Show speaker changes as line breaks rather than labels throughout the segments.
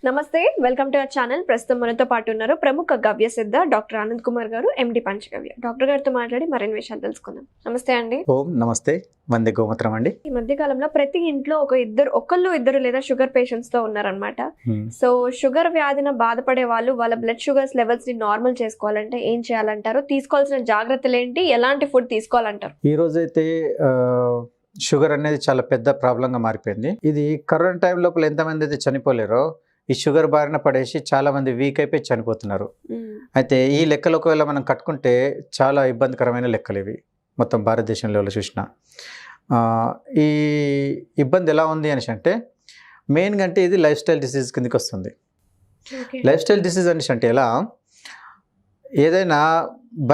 నమస్తే, welcome to our channel. ప్రస్తుతం మనతో పాటు ఉన్నారు ప్రముఖ గవ్య సిద్ధ డాక్టర్ ఆనంద్ కుమార్ గారు, ఎండి పంచగవ్య. డాక్టర్ గారితో మాట్లాడి మరిన్ని విషయాలు తెలుసుకుందాం. నమస్తే అండి.
ఓం నమస్తే, వందే గోమూత్రం అండి.
ఈ మధ్య కాలంలో ప్రతి ఇంట్లో ఒకళ్ళు ఇద్దరు లేదా షుగర్ పేషెంట్స్ తో ఉన్నారనమాట. సో షుగర్ వ్యాధిన బాధపడే వాళ్ళు వాళ్ళ బ్లడ్ షుగర్స్ లెవెల్స్ ని నార్మల్ చేసుకోవాలంటే ఏం చేయాలంటారు? తీసుకోవాల్సిన జాగ్రత్తలు ఏంటి? ఎలాంటి ఫుడ్ తీసుకోవాలంటారు?
ఈ రోజైతే షుగర్ అనేది చాలా పెద్ద ప్రాబ్లంగా మారిపోయింది. ఇది కరోనా టైం లోపల ఎంతమంది అయితే చనిపోలేరో ఈ షుగర్ బారిన పడేసి చాలా మంది వీక్ అయిపోయి చనిపోతున్నారు. అయితే ఈ లెక్కలు ఒకవేళ మనం కట్టుకుంటే చాలా ఇబ్బందికరమైన లెక్కలు ఇవి మొత్తం భారతదేశంలో చూసిన. ఈ ఇబ్బంది ఎలా ఉంది అనేసి అంటే మెయిన్గా అంటే ఇది లైఫ్ స్టైల్ డిసీజ్ కిందకి వస్తుంది. లైఫ్ స్టైల్ డిసీజ్ అనేసి అంటే ఎలా, ఏదైనా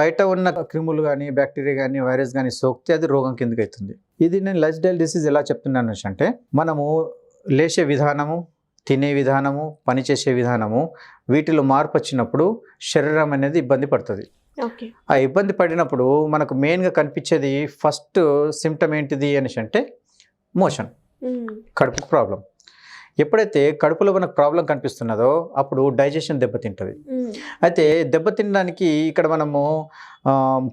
బయట ఉన్న క్రిములు కానీ బ్యాక్టీరియా కానీ వైరస్ కానీ సోకితే అది రోగం కిందకి అవుతుంది. ఇది నేను లైఫ్ స్టైల్ డిసీజ్ ఎలా చెప్తున్నాను అంటే మనము లేచే విధానము, తినే విధానము, పనిచేసే విధానము, వీటిలో మార్పు వచ్చినప్పుడు శరీరం అనేది ఇబ్బంది పడుతుంది. ఆ ఇబ్బంది పడినప్పుడు మనకు మెయిన్గా కనిపించేది ఫస్ట్ సిమ్టమ్ ఏంటిది అనేసి అంటే మోషన్, కడుపు ప్రాబ్లం. ఎప్పుడైతే కడుపులో మనకు ప్రాబ్లం కనిపిస్తున్నదో అప్పుడు డైజెషన్ దెబ్బతింటుంది. అయితే దెబ్బతినడానికి ఇక్కడ మనము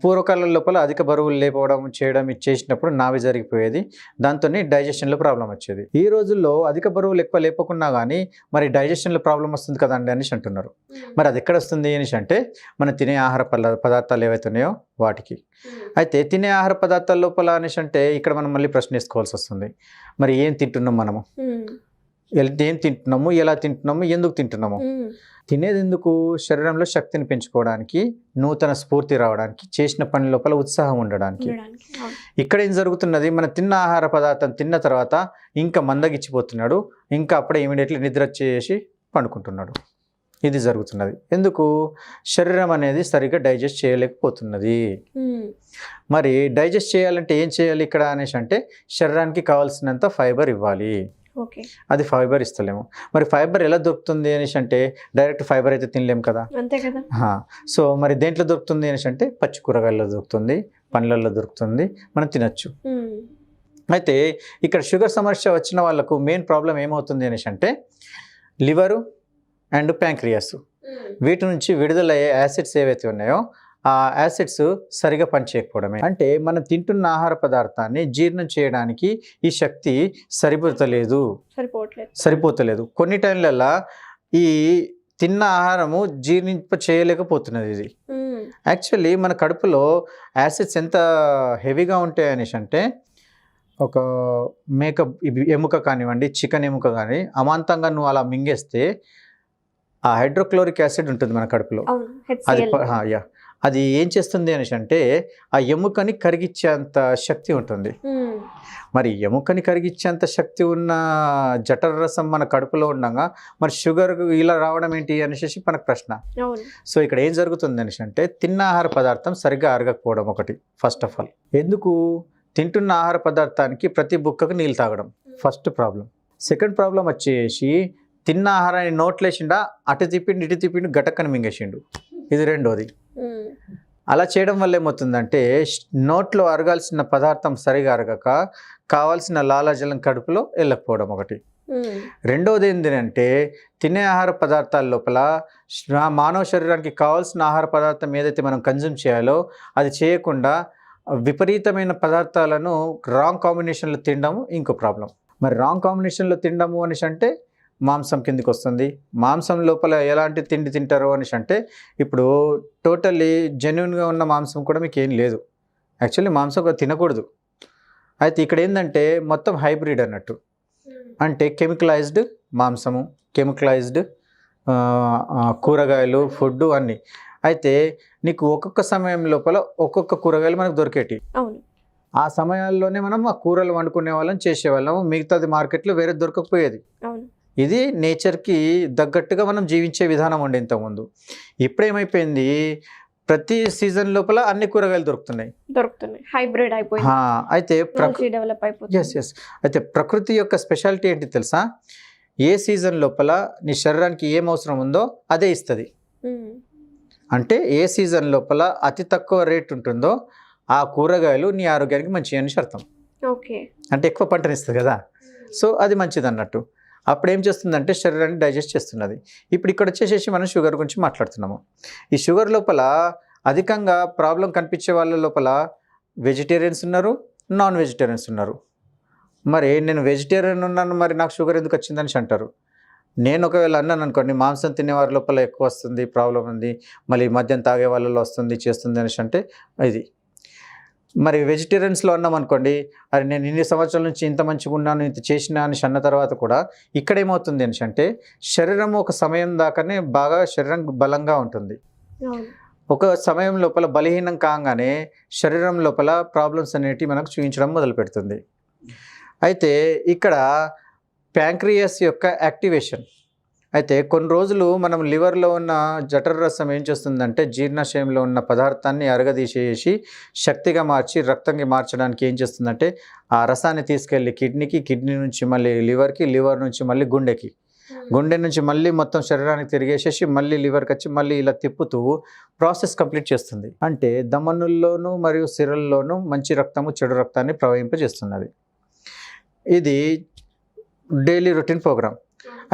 పూర్వకాలం లోపల అధిక బరువులు లేపవడం చేయడం ఇది చేసినప్పుడు నావి జరిగిపోయేది, దాంతో డైజెషన్లో ప్రాబ్లం వచ్చేది. ఈ రోజుల్లో అధిక బరువులు ఎక్కువ లేపకున్నా కానీ మరి డైజెషన్లో ప్రాబ్లం వస్తుంది కదండి అనేసి అంటున్నారు. మరి అది ఎక్కడ వస్తుంది అనేసి అంటే మనం తినే ఆహార పదార్థాలు ఏవైతే ఉన్నాయో వాటికి. అయితే తినే ఆహార పదార్థాల లోపల అనేసి అంటే ఇక్కడ మనం మళ్ళీ ప్రశ్న వేసుకోవాల్సి వస్తుంది, మరి ఏం తింటున్నాం మనము, ఏం తింటున్నాము, ఎలా తింటున్నాము, ఎందుకు తింటున్నాము. తినేది ఎందుకు? శరీరంలో శక్తిని పెంచుకోవడానికి, నూతన స్ఫూర్తి రావడానికి, చేసిన పని లోపల ఉత్సాహం ఉండడానికి. ఇక్కడ ఏం జరుగుతున్నది, మన తిన్న ఆహార పదార్థం తిన్న తర్వాత ఇంకా మందగిచ్చిపోతున్నాడు, ఇంకా అప్పుడే ఇమీడియట్లీ నిద్ర చేసి పండుకుంటున్నాడు. ఇది జరుగుతున్నది. ఎందుకు? శరీరం అనేది సరిగ్గా డైజెస్ట్ చేయలేకపోతున్నది. మరి డైజెస్ట్ చేయాలంటే ఏం చేయాలి ఇక్కడ అనేసి అంటే శరీరానికి కావాల్సినంత ఫైబర్ ఇవ్వాలి. అది ఫైబర్ ఇస్తలేము. మరి ఫైబర్ ఎలా దొరుకుతుంది అనేసి అంటే డైరెక్ట్ ఫైబర్ అయితే తినలేము కదా. సో మరి దేంట్లో దొరుకుతుంది అనేసి అంటే పచ్చి కూరగాయల్లో దొరుకుతుంది, పండ్లలో దొరుకుతుంది, మనం తినచ్చు. అయితే ఇక్కడ షుగర్ సమస్య వచ్చిన వాళ్ళకు మెయిన్ ప్రాబ్లం ఏమవుతుంది అనేసి అంటే లివరు అండ్ ప్యాంక్రియాస్, వీటి నుంచి విడుదలయ్యే యాసిడ్స్ ఏవైతే ఉన్నాయో ఆ యాసిడ్స్ సరిగా పనిచేయకపోవడమే. అంటే మనం తింటున్న ఆహార పదార్థాన్ని జీర్ణం చేయడానికి ఈ శక్తి సరిపోతలేదు. కొన్ని టైంలలో ఈ తిన్న ఆహారము జీర్ణింప చేయలేకపోతున్నది. ఇది యాక్చువల్లీ మన కడుపులో యాసిడ్స్ ఎంత హెవీగా ఉంటాయి అనేసి అంటే ఒక ఎముక కానివ్వండి, చికెన్ ఎముక కానీ అమాంతంగా నువ్వు అలా మింగేస్తే ఆ హైడ్రోక్లోరిక్ యాసిడ్ ఉంటుంది మన కడుపులో, అది ఏం చేస్తుంది అనేసి అంటే ఆ ఎముకని కరిగించేంత శక్తి ఉంటుంది. మరి ఎముకని కరిగించేంత శక్తి ఉన్న జఠర రసం మన కడుపులో ఉండగా మరి షుగర్ ఇలా రావడం ఏంటి అనేసి మనకు ప్రశ్న. సో ఇక్కడ ఏం జరుగుతుంది అనేసి అంటే తిన్న ఆహార పదార్థం సరిగ్గా అరగకపోవడం ఒకటి ఫస్ట్ ఆఫ్ ఆల్. ఎందుకు? తింటున్న ఆహార పదార్థానికి ప్రతి బుక్కకు నీళ్ళు తాగడం ఫస్ట్ ప్రాబ్లం. సెకండ్ ప్రాబ్లం వచ్చేసి తిన్న ఆహారాన్ని నోట్లేసిండా అటు తిప్పిండు ఇటు తిప్పిండు గటక్కని మింగేసిండు, ఇది రెండోది. అలా చేయడం వల్ల ఏమవుతుందంటే నోట్లో అరగాల్సిన పదార్థం సరిగా అరగక కావాల్సిన లాలాజలం కడుపులో వెళ్ళకపోవడం ఒకటి. రెండోది ఏంటంటే తినే ఆహార పదార్థాల లోపల మానవ శరీరానికి కావాల్సిన ఆహార పదార్థం ఏదైతే మనం కన్జ్యూమ్ చేయాలో అది చేయకుండా విపరీతమైన పదార్థాలను రాంగ్ కాంబినేషన్లో తినడము ఇంకో ప్రాబ్లం. మరి రాంగ్ కాంబినేషన్లో తినడము అనేసి అంటే మాంసం కిందికి వస్తుంది. మాంసం లోపల ఎలాంటి తిండి తింటారు అనేసి అంటే ఇప్పుడు టోటల్లీ జెన్యున్గా ఉన్న మాంసం కూడా మీకు ఏం లేదు. యాక్చువల్లీ మాంసం తినకూడదు. అయితే ఇక్కడ ఏంటంటే మొత్తం హైబ్రిడ్ అన్నట్టు, అంటే కెమికలైజ్డ్ మాంసము, కెమికలైజ్డ్ కూరగాయలు, ఫుడ్ అన్నీ. అయితే నీకు ఒక్కొక్క సమయం లోపల ఒక్కొక్క కూరగాయలు మనకు దొరికేటి, ఆ సమయాల్లోనే మనం ఆ కూరలు వండుకునే వాళ్ళం, చేసేవాళ్ళము. మిగతాది మార్కెట్లో వేరే దొరకకపోయేది. ఇది నేచర్కి తగ్గట్టుగా మనం జీవించే విధానం ఉండే ఇంతకుముందు. ఇప్పుడు ఏమైపోయింది, ప్రతి సీజన్ లోపల అన్ని కూరగాయలు దొరుకుతున్నాయి,
హైబ్రిడ్ అయిపోయింది.
అయితే అయితే ప్రకృతి యొక్క స్పెషాలిటీ ఏంటి తెలుసా? ఏ సీజన్ లోపల నీ శరీరానికి ఏం అవసరం ఉందో అదే ఇస్తుంది. అంటే ఏ సీజన్ లోపల అతి తక్కువ రేట్ ఉంటుందో ఆ కూరగాయలు నీ ఆరోగ్యానికి మంచి అని అర్థం. అంటే ఎక్కువ పంటనిస్తుంది కదా, సో అది మంచిది అన్నట్టు. అప్పుడు ఏం చేస్తుందంటే శరీరాన్ని డైజెస్ట్ చేస్తున్నది. ఇప్పుడు ఇక్కడ వచ్చేసేసి మనం షుగర్ గురించి మాట్లాడుతున్నాము. ఈ షుగర్ లోపల అధికంగా ప్రాబ్లం కనిపించే వాళ్ళ లోపల వెజిటేరియన్స్ ఉన్నారు, నాన్ వెజిటేరియన్స్ ఉన్నారు. మరి నేను వెజిటేరియన్ ఉన్నాను, మరి నాకు షుగర్ ఎందుకు వచ్చిందని అంటారు. నేను ఒకవేళ అన్నాను అనుకోండి, మాంసం తినేవారి లోపల ఎక్కువ వస్తుంది, ప్రాబ్లం ఉంది, మళ్ళీ మద్యం తాగే వాళ్ళలో వస్తుంది, చేస్తుంది అనేసి అంటే ఇది. మరి వెజిటేరియన్స్లో అన్నాం అనుకోండి, అరే నేను ఇన్ని సంవత్సరాల నుంచి ఇంత మంచిగా ఉన్నాను, ఇంత చేసినా అని అన్న తర్వాత కూడా ఇక్కడ ఏమవుతుంది అనేసి అంటే శరీరం ఒక సమయం దాకానే బాగా శరీరం బలంగా ఉంటుంది. ఒక సమయం లోపల బలహీనం కాగానే శరీరం లోపల ప్రాబ్లమ్స్ అనేటివి మనకు చూపించడం మొదలు పెడుతుంది. అయితే ఇక్కడ ప్యాంక్రియాస్ యొక్క యాక్టివేషన్ అయితే కొన్ని రోజులు మనం లివర్లో ఉన్న జఠర రసం ఏం చేస్తుందంటే జీర్ణాశయంలో ఉన్న పదార్థాన్ని అరగదీసేసి శక్తిగా మార్చి రక్తంగా మార్చడానికి ఏం చేస్తుందంటే ఆ రసాన్ని తీసుకెళ్ళి కిడ్నీకి, కిడ్నీ నుంచి మళ్ళీ లివర్కి, లివర్ నుంచి మళ్ళీ గుండెకి, గుండె నుంచి మళ్ళీ మొత్తం శరీరానికి తిరిగేసేసి మళ్ళీ లివర్కి వచ్చి మళ్ళీ ఇలా తిప్పుతూ ప్రాసెస్ కంప్లీట్ చేస్తుంది. అంటే ధమనుల్లోనూ మరియు సిరల్లోనూ మంచి రక్తము, చెడు రక్తాన్ని ప్రవహింపజేస్తున్నది. ఇది డైలీ రొటీన్ ప్రోగ్రామ్.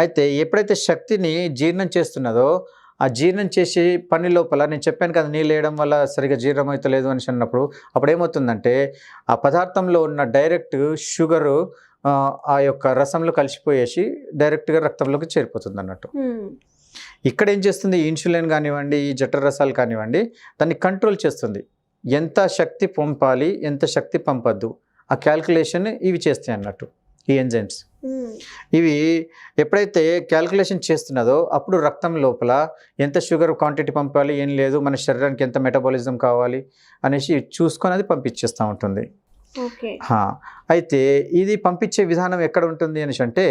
అయితే ఎప్పుడైతే శక్తిని జీర్ణం చేస్తున్నదో ఆ జీర్ణం చేసే పని లోపల నేను చెప్పాను కదా, నీళ్ళు వేయడం వల్ల సరిగా జీర్ణం అవుతలేదు అని అన్నప్పుడు అప్పుడు ఏమవుతుందంటే ఆ పదార్థంలో ఉన్న డైరెక్ట్ షుగరు ఆ యొక్క రసంలో కలిసిపోయేసి డైరెక్ట్గా రక్తంలోకి చేరిపోతుంది అన్నట్టు. ఇక్కడ ఏం చేస్తుంది, ఇన్సులిన్ కానివ్వండి, ఈ జఠర రసాలు కానివ్వండి, దాన్ని కంట్రోల్ చేస్తుంది. ఎంత శక్తి పంపాలి, ఎంత శక్తి పంపద్దు, ఆ క్యాల్కులేషన్ ఇవి చేస్తాయి అన్నట్టు ఈ ఎంజైమ్స్. ఇవి ఎప్పుడైతే క్యాల్కులేషన్ చేస్తున్నదో అప్పుడు రక్తం లోపల ఎంత షుగర్ క్వాంటిటీ పంపాలి, ఏం లేదు, మన శరీరానికి ఎంత మెటబాలిజం కావాలి అనేసి చూసుకొని అది పంపించేస్తూ ఉంటుంది. అయితే ఇది పంపించే విధానం ఎక్కడ ఉంటుంది అనేసి అంటే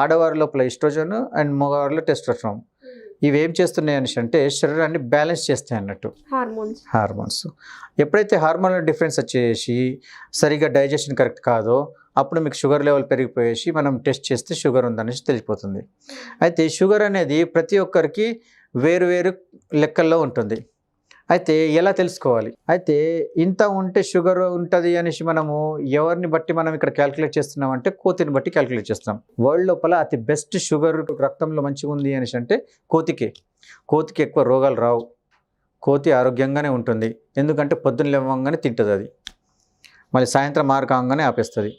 ఆడవారి లోపల ఈస్ట్రోజన్ అండ్ మగవారిలో టెస్టోస్టెరాన్. ఇవి ఏం చేస్తున్నాయి అనేసి అంటే శరీరాన్ని బ్యాలెన్స్ చేస్తాయి అన్నట్టు, హార్మోన్స్. ఎప్పుడైతే హార్మోనల్ డిఫరెన్స్ వచ్చేసి సరిగా డైజెషన్ కరెక్ట్ కాదో అప్పుడు మీకు షుగర్ లెవెల్ పెరిగిపోయేసి మనం టెస్ట్ చేస్తే షుగర్ ఉందనేసి తెలిసిపోతుంది. అయితే షుగర్ అనేది ప్రతి ఒక్కరికి వేరు వేరు లెక్కల్లో ఉంటుంది. అయితే ఎలా తెలుసుకోవాలి, అయితే ఇంత ఉంటే షుగర్ ఉంటుంది అనేసి మనము ఎవరిని బట్టి మనం ఇక్కడ క్యాల్కులేట్ చేస్తున్నాం అంటే కోతిని బట్టి క్యాల్కులేట్ చేస్తాం. వరల్డ్ లోపల అతి బెస్ట్ షుగర్ రక్తంలో మంచిగా ఉంది అనేసి అంటే కోతికి ఎక్కువ రోగాలు రావు, కోతి ఆరోగ్యంగానే ఉంటుంది. ఎందుకంటే పొద్దున్న లేవగానే తింటుంది అది, మళ్ళీ సాయంత్రం కాగానే ఆపేస్తుంది.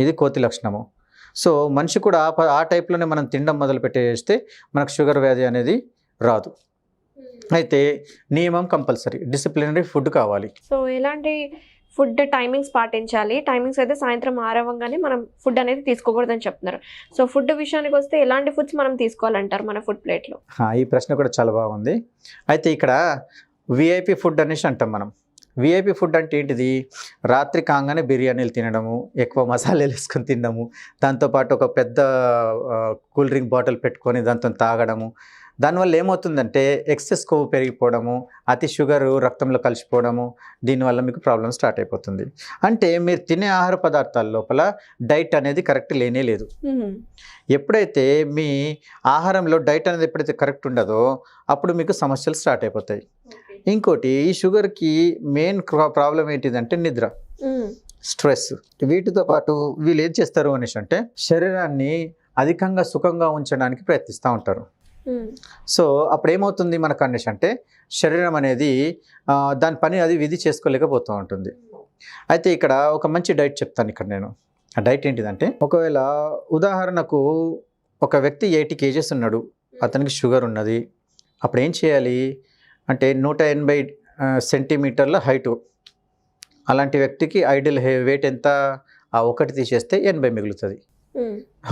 ఇది కోతి లక్షణము. సో మనిషి కూడా ఆ టైప్లోనే మనం తినడం మొదలు పెట్టేస్తే మనకు షుగర్ వ్యాధి అనేది రాదు. అయితే నియమం కంపల్సరీ, డిసిప్లినరీ ఫుడ్ కావాలి.
సో ఎలాంటి ఫుడ్ టైమింగ్స్ పాటించాలి? టైమింగ్స్ అయితే సాయంత్రం 6 అవ్వగానే మనం ఫుడ్ అనేది తీసుకోకూడదని చెప్తున్నారు. సో ఫుడ్ విషయానికి వస్తే ఎలాంటి ఫుడ్స్ మనం తీసుకోవాలంటారు మన ఫుడ్ ప్లేట్లో?
ఈ ప్రశ్న కూడా చాలా బాగుంది. అయితే ఇక్కడ విఐపి ఫుడ్ అనేసి అంటాం మనం. విఐపి ఫుడ్ అంటే ఏంటిది, రాత్రి కాగానే బిర్యానీలు తినడము, ఎక్కువ మసాలాలు వేసుకొని తినడము, దాంతోపాటు ఒక పెద్ద కూల్ డ్రింక్ బాటిల్ పెట్టుకొని దాంతో తాగడము. దానివల్ల ఏమవుతుందంటే ఎక్సెస్ కొవ్వు పెరిగిపోవడము, అతి షుగరు రక్తంలో కలిసిపోవడము, దీనివల్ల మీకు ప్రాబ్లం స్టార్ట్ అయిపోతుంది. అంటే మీరు తినే ఆహార పదార్థాల లోపల డైట్ అనేది కరెక్ట్ లేనే లేదు. ఎప్పుడైతే మీ ఆహారంలో డైట్ అనేది ఎప్పుడైతే కరెక్ట్ ఉండదో అప్పుడు మీకు సమస్యలు స్టార్ట్ అయిపోతాయి. ఇంకోటి ఈ షుగర్కి మెయిన్ ప్రాబ్లం ఏంటిదంటే నిద్ర, స్ట్రెస్. వీటితో పాటు వీళ్ళు ఏం చేస్తారు అనేసి అంటే శరీరాన్ని అధికంగా సుఖంగా ఉంచడానికి ప్రయత్నిస్తూ ఉంటారు. సో అప్పుడు ఏమవుతుంది మనకు అనేసి అంటే శరీరం అనేది దాని పని అది విధి చేసుకోలేకపోతూ ఉంటుంది. అయితే ఇక్కడ ఒక మంచి డైట్ చెప్తాను ఇక్కడ నేను. ఆ డైట్ ఏంటిదంటే, ఒకవేళ ఉదాహరణకు ఒక వ్యక్తి 80 kgs ఉన్నాడు, అతనికి షుగర్ ఉన్నది. అప్పుడు ఏం చేయాలి అంటే 180 సెంటీమీటర్ల హైటు, అలాంటి వ్యక్తికి ఐడియల్ వెయిట్ ఎంత, ఆ ఒకటి తీసేస్తే 80 మిగులుతుంది.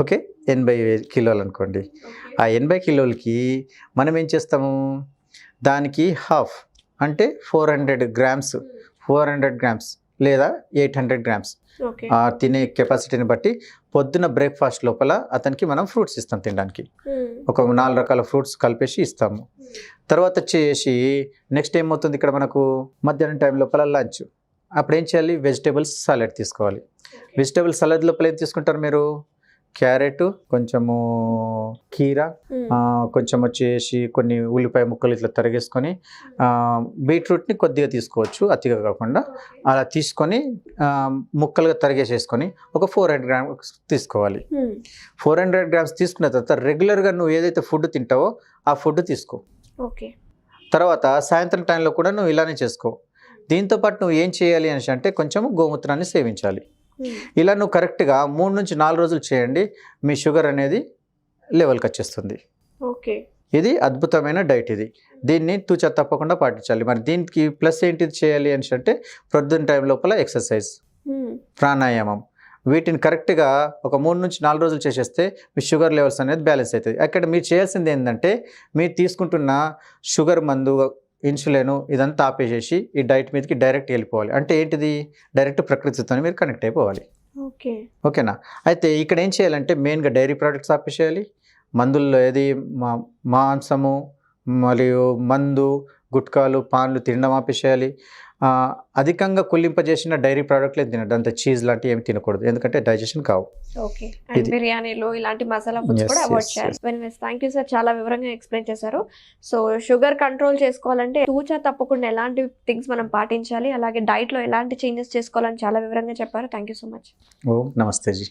ఓకే, 80 కిలోలు అనుకోండి. ఆ 80 కిలోలకి మనం ఏం చేస్తాము, దానికి హాఫ్ అంటే 400 గ్రామ్స్ లేదా 800 గ్రామ్స్ తినే కెపాసిటీని బట్టి పొద్దున బ్రేక్ఫాస్ట్ లోపల అతనికి మనం ఫ్రూట్స్ ఇస్తాం తినడానికి. ఒక 4 రకాల ఫ్రూట్స్ కలిపేసి ఇస్తాము. తర్వాత వచ్చేసి నెక్స్ట్ ఏమవుతుంది, ఇక్కడ మనకు మధ్యాహ్నం టైం లోపల లంచ్. అప్పుడు ఏం చేయాలి, వెజిటేబుల్స్ సలాడ్ తీసుకోవాలి. వెజిటేబుల్ సలాడ్ లోపల ఏం తీసుకుంటారు మీరు, క్యారెట్, కొంచెము కీరా, కొంచెం వచ్చేసి కొన్ని ఉల్లిపాయ ముక్కలు ఇట్లా తరిగేసుకొని, బీట్రూట్ని కొద్దిగా తీసుకోవచ్చు, అతిగా కాకుండా. అలా తీసుకొని ముక్కలుగా తరిగేసేసుకొని ఒక 400 గ్రామ్స్ తీసుకోవాలి. 400 గ్రామ్స్ తీసుకున్న తర్వాత రెగ్యులర్గా నువ్వు ఏదైతే ఫుడ్ తింటావో ఆ ఫుడ్ తీసుకో.
ఓకే.
తర్వాత సాయంత్రం టైంలో కూడా నువ్వు ఇలానే చేసుకో. దీంతోపాటు నువ్వు ఏం చేయాలి అని అంటే కొంచెం గోమూత్రాన్ని సేవించాలి. ఇలా నువ్వు కరెక్ట్గా 3 నుంచి 4 రోజులు చేయండి, మీ షుగర్ అనేది లెవెల్కి వచ్చేస్తుంది.
ఓకే.
ఇది అద్భుతమైన డైట్. దీన్ని తూచా తప్పకుండా పాటించాలి. మరి దీనికి ప్లస్ ఏంటిది చేయాలి అని అంటే ప్రొద్దున టైం లోపల ఎక్సర్సైజ్, ప్రాణాయామం, వీటిని కరెక్ట్గా ఒక 3 నుంచి 4 రోజులు చేసేస్తే మీ షుగర్ లెవెల్స్ అనేది బ్యాలెన్స్ అవుతుంది. అక్కడ మీరు చేయాల్సింది ఏంటంటే మీరు తీసుకుంటున్న షుగర్ మందు, ఇన్సులిన్ ఇదంతా ఆపేసేసి ఈ డైట్ మీదకి డైరెక్ట్ వెళ్ళిపోవాలి. అంటే ఏంటిది, డైరెక్ట్ ప్రకృతితో మీరు కనెక్ట్ అయిపోవాలి. ఓకేనా. అయితే ఇక్కడ ఏం చేయాలంటే మెయిన్గా డైరీ ప్రోడక్ట్స్ ఆపేసేయాలి. మందుల్లో ఏది మాంసము మరియు మందు, గుట్కాలు, పాన్లు తినడం ఆపేసేయాలి. అధికంగా కుళ్ళింపజేసిన డైరీ ప్రోడక్ట్లే తినడం, అంత చీజ్ లాంటివి ఏమి తినకూడదు, ఎందుకంటే డైజెషన్ కావు.
ఓకే. అండ్ బిర్యానీలో ఇలాంటి మసాలా ఫుడ్స్ కూడా అవాయిడ్ చేయాలి. థ్యాంక్ యూ సార్, చాలా వివరంగా ఎక్స్ప్లెయిన్ చేశారు. సో షుగర్ కంట్రోల్ చేసుకోవాలంటే తూచా తప్పకుండా ఎలాంటి థింగ్స్ మనం పాటించాలి, అలాగే డైట్లో ఎలాంటి చేంజెస్ చేసుకోవాలని చాలా వివరంగా చెప్పారు. Thank you so much.
ఓ నమస్తే జీ.